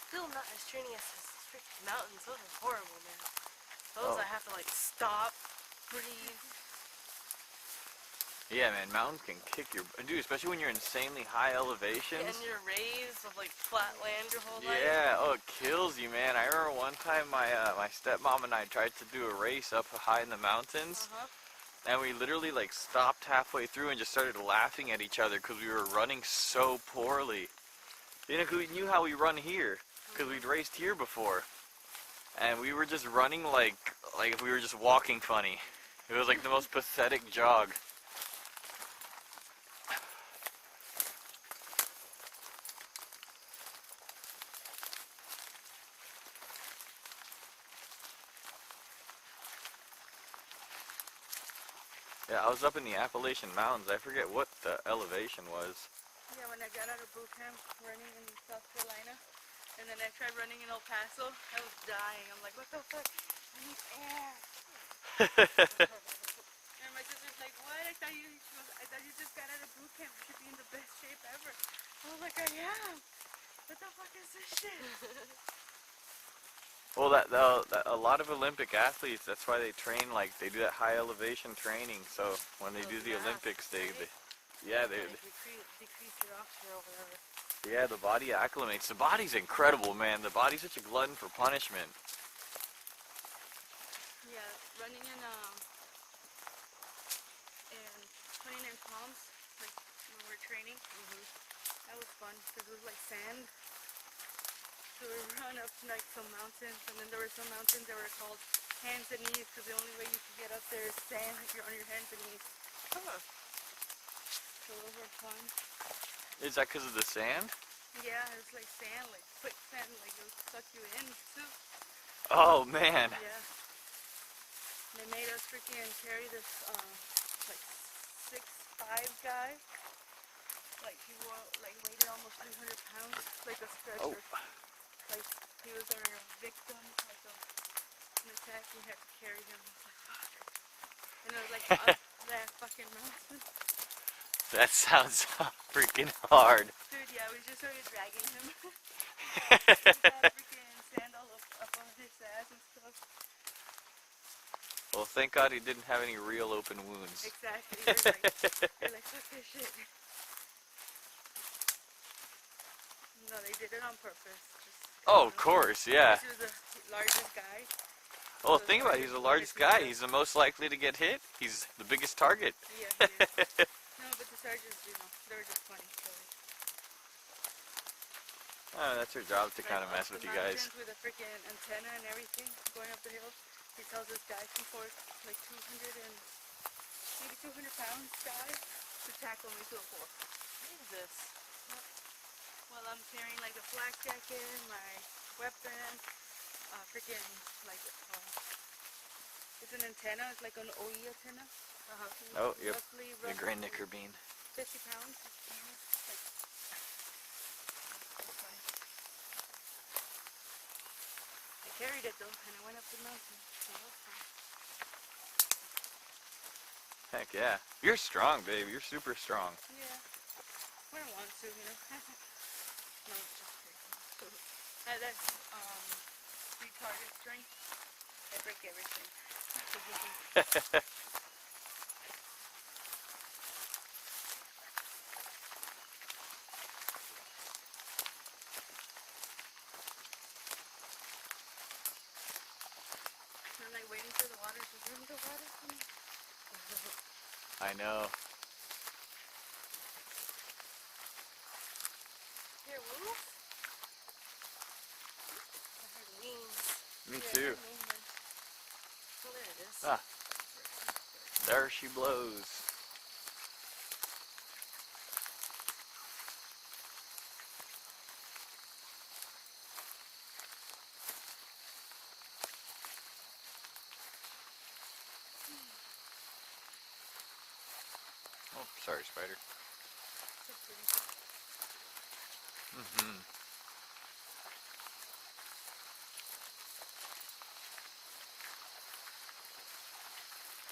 still not as training as those freaking mountains. Those are horrible, man. Those Oh. I have to like stop, breathe. Yeah, man, mountains can kick your... Dude, especially when you're insanely high elevations. And you're raised with like flat land your whole life. Yeah, oh, it kills you, man. I remember one time my stepmom and I tried to do a race up high in the mountains. And we literally like stopped halfway through and just started laughing at each other because we were running so poorly. You know, 'cause we knew how we run here because we'd raced here before. And we were just running like if we were just walking funny. It was like the most pathetic jog. Yeah, I was up in the Appalachian Mountains. I forget what the elevation was. Yeah, when I got out of boot camp running in South Carolina, and then I tried running in El Paso, I was dying. I'm like, what the fuck? I need air. And my sister's like, what? I thought you just got out of boot camp. You should be in the best shape ever. I was like, I am. What the fuck is this shit? Well, a lot of Olympic athletes, that's why they train, like, they do that high elevation training, so when they do the Olympics, they decrease your oxygen or whatever. yeah, the body acclimates. The body's incredible, man. The body's such a glutton for punishment. Yeah, running in 29 Palms, like when we were training, that was fun, because it was like sand. So we run up like some mountains, and then there were some mountains that were called hands and knees, because the only way you could get up there is sand. You're on your hands and knees. So those were fun. Is that because of the sand? Yeah, it's like sand, like quicksand, like it would suck you in too. Oh, man. Yeah. They made us freaking carry this like 6'5" guy. Like he weighed almost 300 pounds, like a stretcher. Oh. Like he was our victim, like an attack. We had to carry him. I was like, fuck. And it was like up that fucking mountain. That sounds freaking hard. Dude, yeah, we just started dragging him. He had freaking sand all up on his ass and stuff. Well, thank God he didn't have any real open wounds. Exactly. You're like, fuck this shit. No, they did it on purpose. Oh, of course, yeah. He was the largest guy. Well, think about it. He's the largest guy. He's the most likely to get hit. He's the biggest target. Yeah, he is. No, but the sergeants, they were just funny. So. Oh, that's her job to kind of mess with you guys. With a freaking antenna and everything, going up the hill. He tells this guy come forth, like 200 pounds guy, to tackle me to a floor. What is this? Well, I'm carrying like a flak jacket, my weapon, freaking like it's an antenna. It's like an OE antenna. Oh, yep. Roughly The Grand Knicker bean. 50 pounds. Like, I carried it though, and I went up the mountain. So that was fun. Heck yeah. You're strong, babe. You're super strong. Yeah. When I want to, you know. No, it's just crazy. That's retarded strength. I break everything. I'm like waiting for the water to bring the water to me. I know. Here, wolf. I heard wings. Me too. Oh, there it is. Ah. There she blows. Oh, sorry, spider.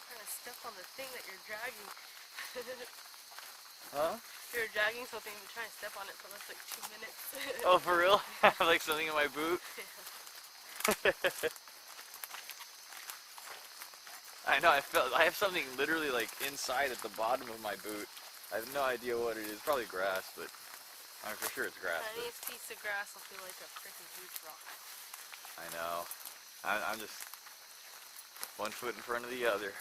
Trying to step on the thing that you're dragging. Huh? If you're dragging something, you try and step on it for less like 2 minutes. Oh, for real? Like something in my boot? I know, I have something literally like inside at the bottom of my boot. I have no idea what it is. Probably grass, but I'm for sure it's grass. Any piece of grass will feel like a freaking huge rock. I know. I'm just one foot in front of the other.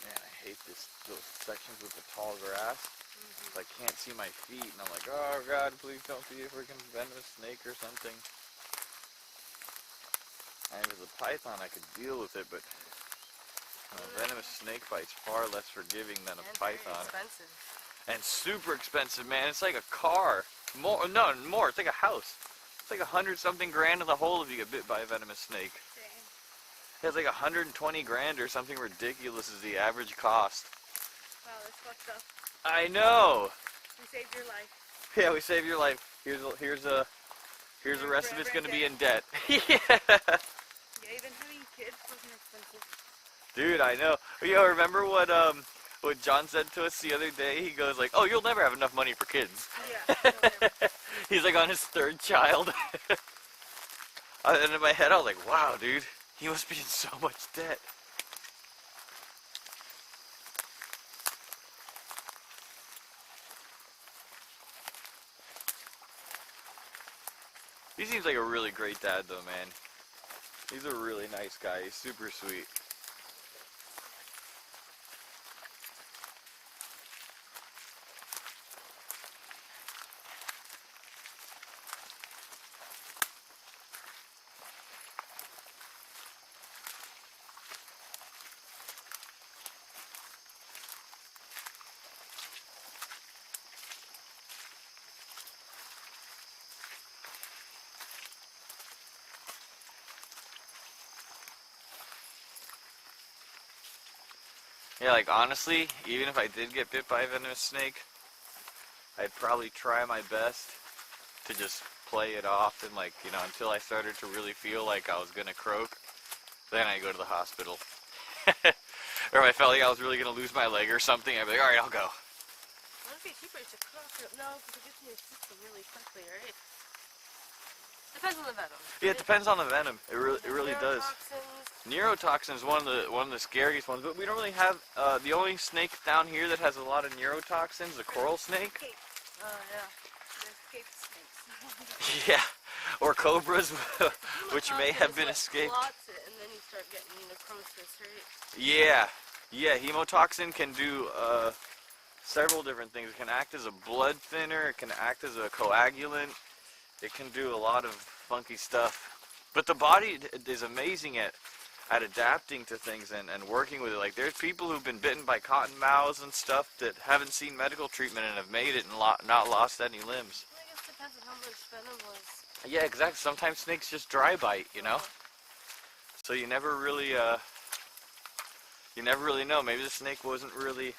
Man, I hate those sections with the tall grass. I can't see my feet, and I'm like, oh God, please don't be a freaking venomous snake or something. And if it was a python, I could deal with it, but a venomous snake bite's far less forgiving than a python. Very expensive. And super expensive, man. It's like a car. More. It's like a house. It's like 100-something grand in the hole if you get bit by a venomous snake. Dang. It's like 120 grand or something ridiculous is the average cost. Wow, that's fucked up. I know. We saved your life. Yeah, we saved your life. Here's the rest of it's gonna be in debt. Yeah. Yeah, even having kids wasn't expensive. Dude, I know. Yo, remember what John said to us the other day? He goes like, "Oh, you'll never have enough money for kids." Yeah. He's like on his 3rd child. And in my head, I was like, "Wow, dude, he must be in so much debt." He seems like a really great dad though, man. He's a really nice guy. He's super sweet. Yeah, like honestly, even if I did get bit by a venomous snake, I'd probably try my best to just play it off and like, you know, until I started to really feel like I was gonna croak, then I'd go to the hospital. Or if I felt like I was really gonna lose my leg or something, I'd be like, alright, I'll go. What if you keep it to croak? No, because it gets in your system really quickly, right? Depends on the venom. Yeah, it depends on the venom. It really does. Neurotoxin is one of the scariest ones, but we don't really have the only snake down here that has a lot of neurotoxins, the coral snake. Oh yeah, the escaped snakes. Yeah, or cobras, which may have been escaped. Clots it and then you start getting necrosis, right? Yeah, hemotoxin can do several different things. It can act as a blood thinner. It can act as a coagulant. It can do a lot of funky stuff. But the body is amazing at adapting to things and working with it. Like there's people who've been bitten by cottonmouths and stuff that haven't seen medical treatment and have made it and not lost any limbs. Well, I guess it depends on how much venom was. Yeah, exactly. Sometimes snakes just dry bite, you know? So you never really know. Maybe the snake wasn't really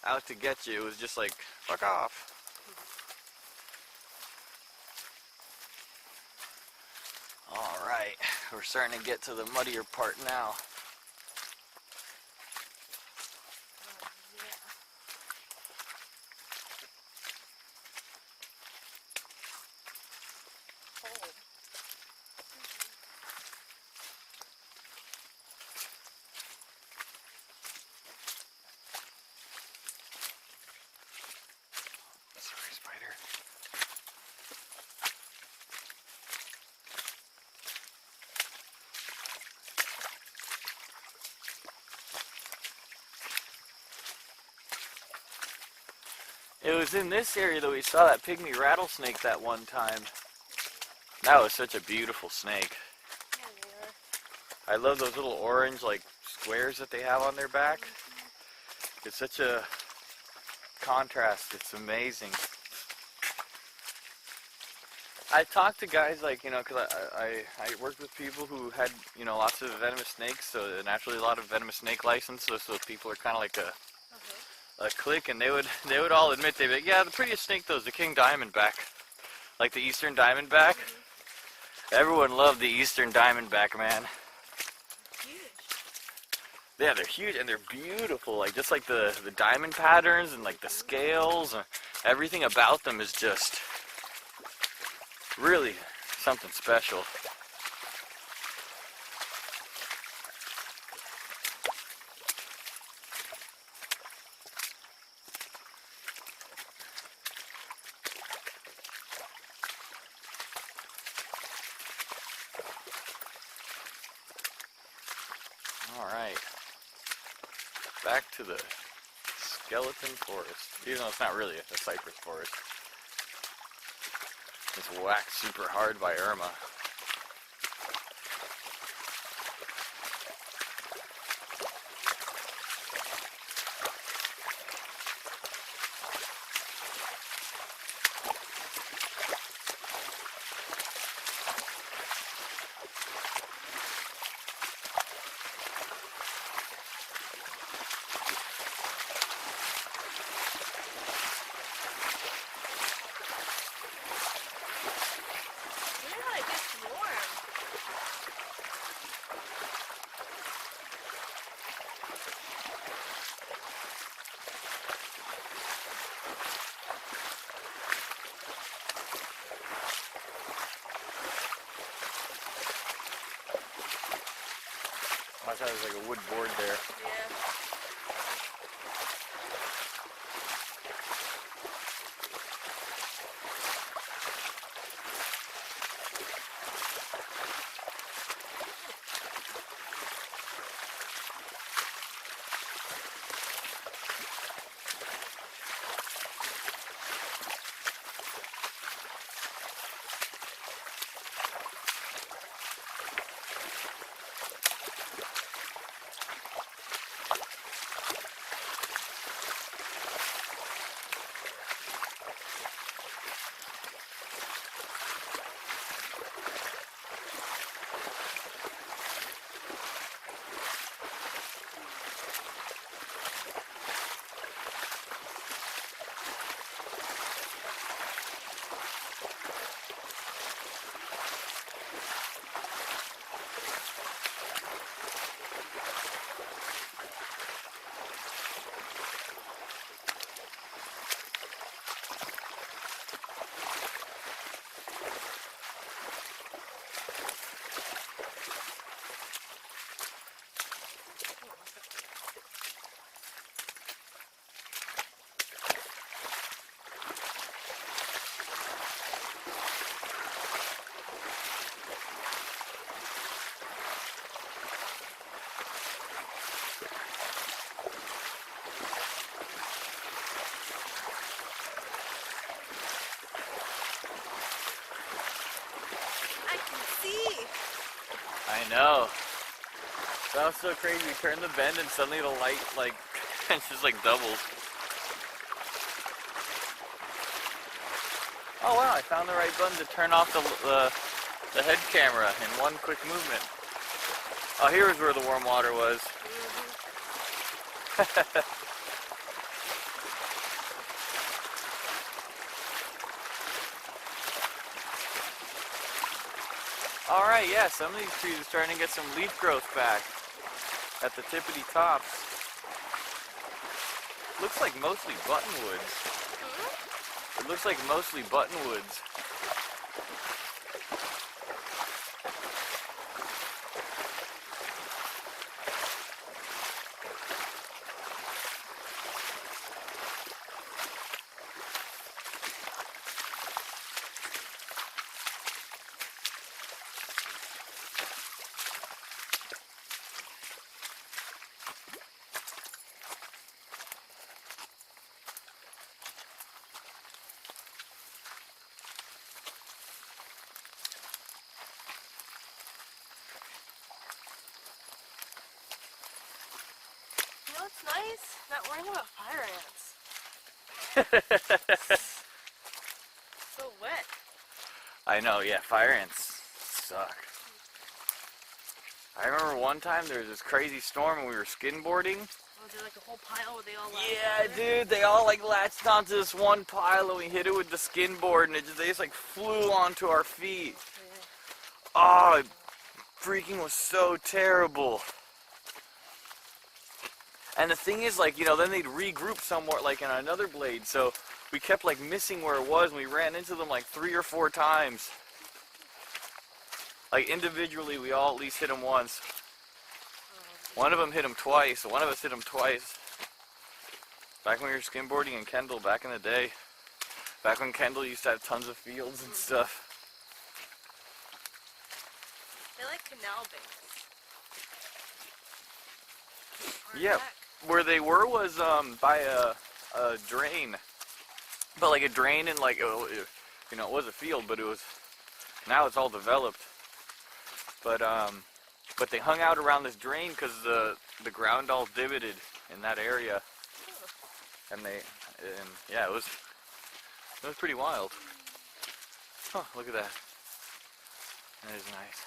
out to get you. It was just like, fuck off. Alright, we're starting to get to the muddier part now. Sorry, spider. It was in this area that we saw that pygmy rattlesnake that one time. That was such a beautiful snake. Yeah, they are. I love those little orange like squares that they have on their back. It's such a contrast. It's amazing. I talked to guys like, you know, because I worked with people who had, you know, lots of venomous snakes, so naturally a lot of venomous snake license, so people are kind of like a clique, and they would all admit, they'd be like, yeah, the prettiest snake though is the king diamondback, like the eastern diamondback. Everyone loved the eastern diamondback, man. Yeah, they're huge and they're beautiful. Like just like the diamond patterns and like the scales, everything about them is just really something special. All right, back to the skeleton forest. Even though it's not really a cypress forest. It's whacked super hard by Irma. I thought it was like a wood board there. Yeah. I know. That was so crazy. We turned the bend and suddenly the light like just like doubles. Oh wow, I found the right button to turn off the head camera in one quick movement. Oh, here's where the warm water was. Alright, yeah, some of these trees are starting to get some leaf growth back at the tippity tops. Looks like mostly buttonwoods. It looks like mostly buttonwoods. You know what's nice? Not worrying about fire ants. So wet. I know, yeah, fire ants suck. I remember one time there was this crazy storm and we were skidboarding. Was there like a whole pile where they all Yeah, dude, they all like latched onto this one pile and we hit it with the skidboard and they just like flew onto our feet. Oh, it freaking was so terrible. And the thing is, like, you know, then they'd regroup somewhere, like in another blade. So we kept like missing where it was, and we ran into them like 3 or 4 times. Like individually, we all at least hit them once. One of them hit him twice. One of us hit him twice. Back when we were skimboarding in Kendall, back in the day. Back when Kendall used to have tons of fields and stuff. They like canal banks. Yeah, where they were was by a drain. But like a drain and like, you know, it was a field, but it was, now it's all developed. But they hung out around this drain because the ground all divoted in that area. And yeah, it was pretty wild. Huh, look at that. That is nice.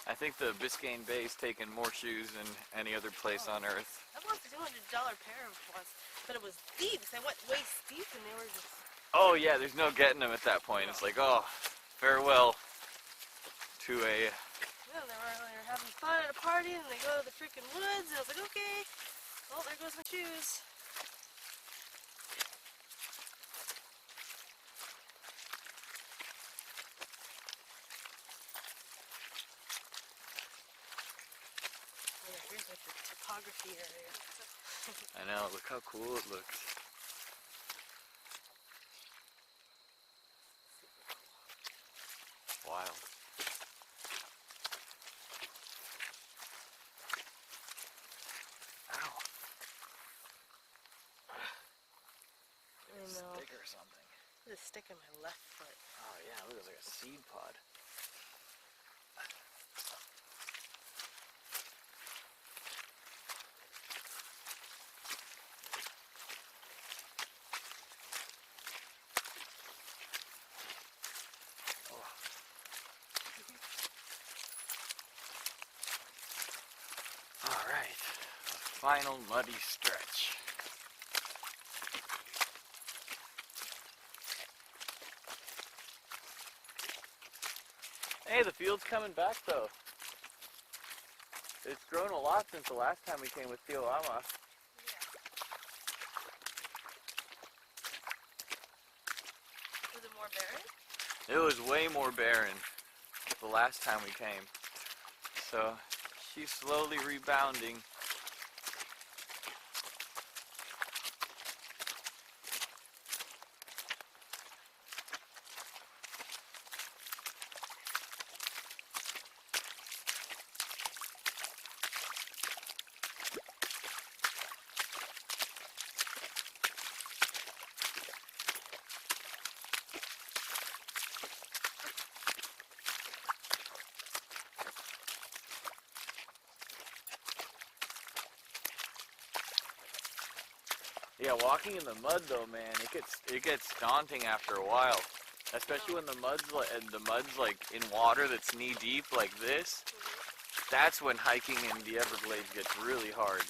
I think the Biscayne Bay's taken more shoes than any other place on earth. I bought a $200 pair once, but it was deep. So I went waist deep, and they were just. Oh yeah, there's no getting them at that point. It's like, oh, farewell to a. Yeah, they were having fun at a party, and they go to the freaking woods. And I was like, okay, well, there goes my shoes. Here's like the topography area. I know, look how cool it looks. Wild. Ow. I know. Stick or something. There's a stick in my left foot. Oh yeah, look, it's like a seed pod. Alright, final muddy stretch. Hey, the field's coming back though. It's grown a lot since the last time we came with Tiolama. Yeah. Was it more barren? It was way more barren the last time we came. So she's slowly rebounding. Yeah, walking in the mud though, man, it gets daunting after a while, especially when the mud's like in water that's knee deep like this. That's when hiking in the Everglades gets really hard.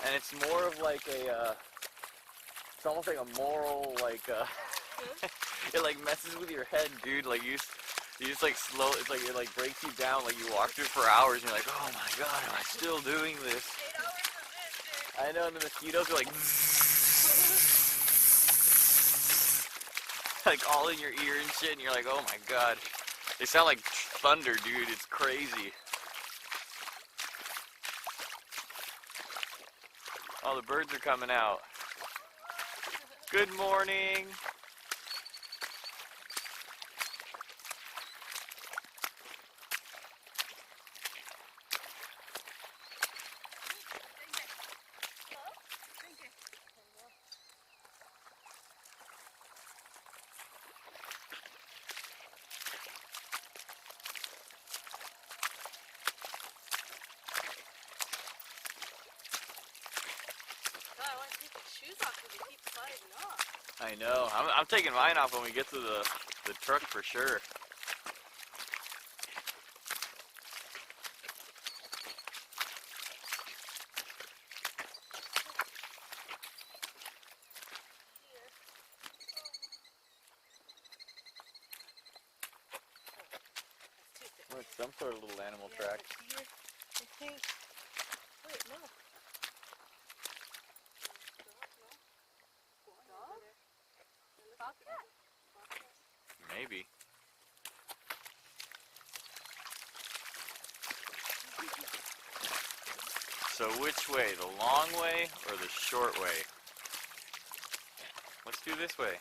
And it's more of like it's almost like a moral, like it like messes with your head, dude. Like you just like slow, it's like it like breaks you down. Like you walk through for hours and you're like, oh my god, am I still doing this? 8 hours of this, dude. I know, and the mosquitoes are like like all in your ear and shit, and you're like, oh my god. They sound like thunder, dude. It's crazy. Oh, the birds are coming out. Good morning. They keep sliding off. I know. I'm taking mine off when we get to the truck for sure. Well, it's some sort of little animal track. Here, I think. Wait, no. Dog? Bobcat? Maybe. So which way? The long way or the short way? Let's do this way.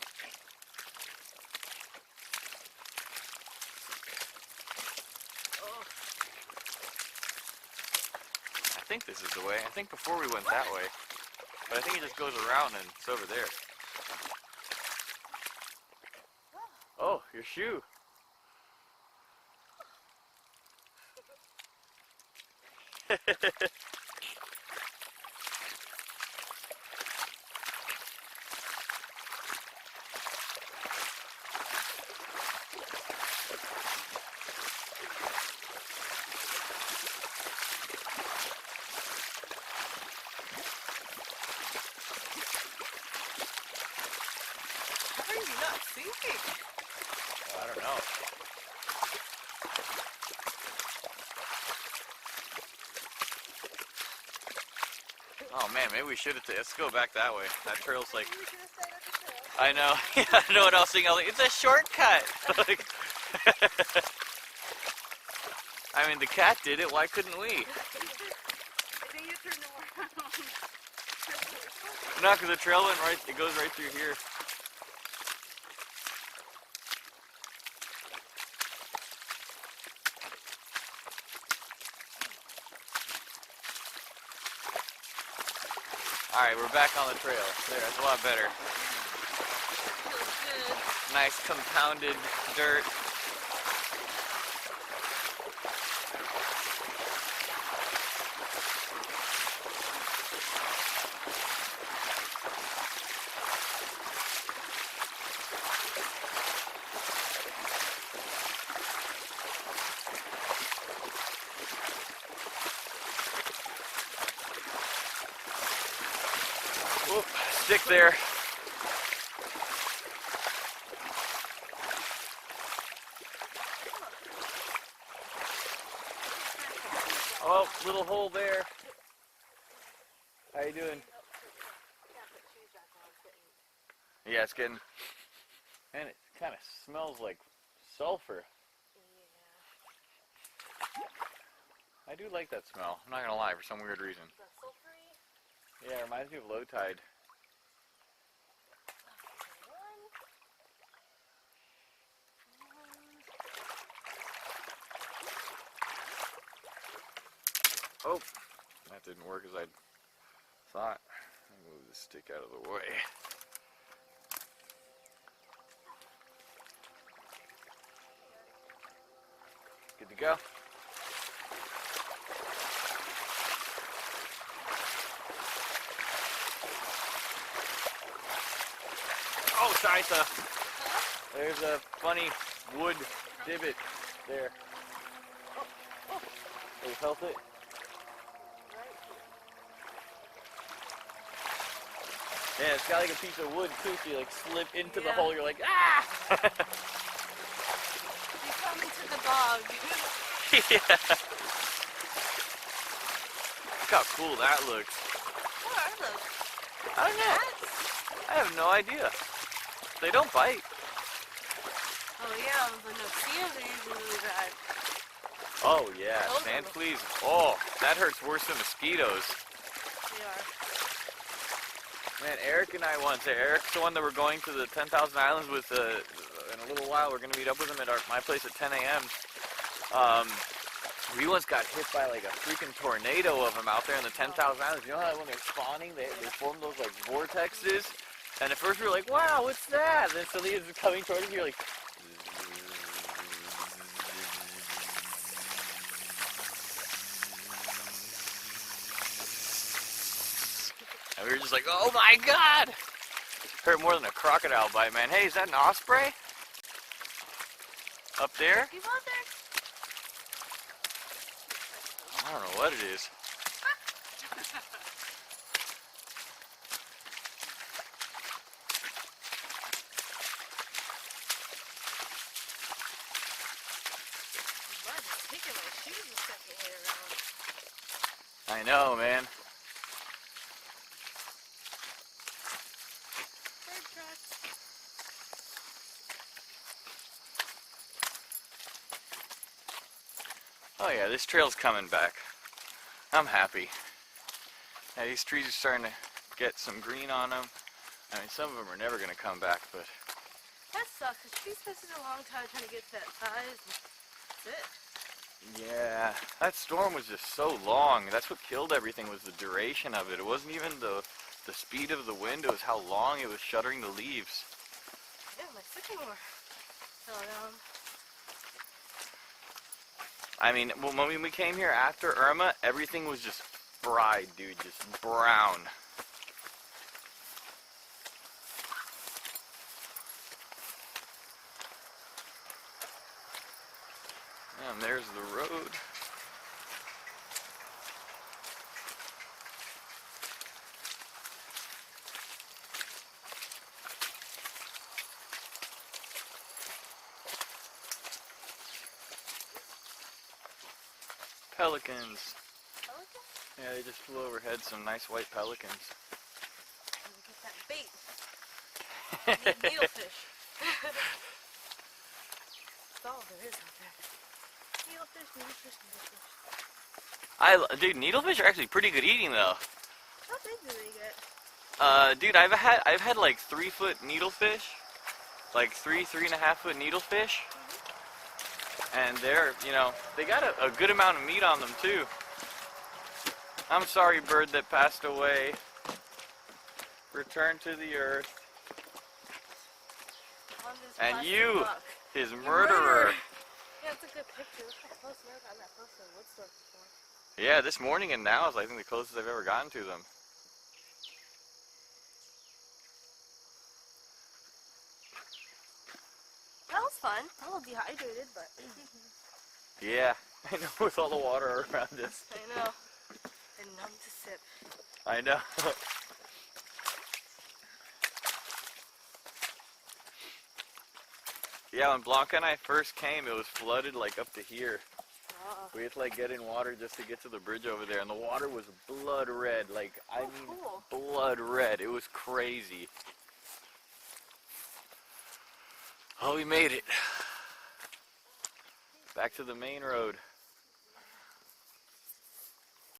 I think this is the way. I think before we went that way. But I think it just goes around and it's over there. Oh, your shoe. How are you not sinking? Oh, I don't know. Oh man, maybe we should have. Let's go back that way. That trail's like. We should have stayed at the trail. I know. I know what I was thinking. I was like, it's a shortcut. Like, I mean, the cat did it. Why couldn't we? I think you turned around. No, because the trail went right. It goes right through here. All right, we're back on the trail. There, that's a lot better. Feels good. Nice compounded dirt. Whoop, stick there. Oh, little hole there. How you doing? Yeah, it's getting, and it kind of smells like sulfur. I do like that smell. I'm not gonna lie, for some weird reason. Yeah, it reminds me of low tide. Oh, that didn't work as I thought. Let me move the stick out of the way. Good to go. Oh, Shisa. There's a funny wood divot there. Oh, you felt it? Yeah, it's got like a piece of wood too, so you like slip into the hole, you're like, ah! You come into the bog. Yeah. Look how cool that looks. What are those? I don't know. I have no idea. They don't bite. Oh yeah, the no-see-ums are usually really bad. Oh yeah, Those sand are- fleas. Oh, that hurts worse than mosquitoes. They are. Man, Eric and I once, Eric's the one that we're going to the 10,000 Islands with in a little while. We're going to meet up with him at my place at 10 a.m. We once got hit by like a freaking tornado of them out there in the 10,000 Islands. You know how when they're spawning, they form those like vortexes? And at first we were like, wow, what's that? And then suddenly it's coming towards us, you're like... And we were just like, oh my god! Hurt more than a crocodile bite, man. Hey, is that an osprey? Up there? Keep out there. I don't know what it is. I'm just taking my shoes the second way around. I know, man. Bird tracks. Oh yeah, this trail's coming back. I'm happy. Yeah, these trees are starting to get some green on them. I mean, some of them are never going to come back, but... That sucks, because trees spend a long time trying to get that size. That's it. Yeah, that storm was just so long. That's what killed everything, was the duration of it. It wasn't even the speed of the wind, it was how long it was shuddering the leaves. Yeah, my sycamore fell down. I mean, when we came here after Irma, everything was just fried, dude, just brown. And there's the road. Pelicans. Pelican? Yeah, they just flew overhead, some nice white pelicans. I'm gonna get that bait. Needlefish. That's all there is out there. Needlefish, needlefish, needlefish. Dude, needlefish are actually pretty good eating though. How big do they get? Dude, I've had like 3-foot needlefish, like 3.5-foot needlefish, and they're, you know, they got a good amount of meat on them too. I'm sorry, bird that passed away. Return to the earth. On this And plastic you, rock. his You murderer. Yeah, it's a good picture. Look how close. Never gotten that close to a wood store before. Yeah, this morning and now is I think the closest I've ever gotten to them. That was fun. A little dehydrated, but Yeah, I know, with all the water around us. I know. And numb to sip. I know. Yeah, when Blanca and I first came, it was flooded like up to here. We had to like get in water just to get to the bridge over there, and the water was blood red. Like, I mean, cool. blood red. It was crazy. Oh, we made it. Back to the main road.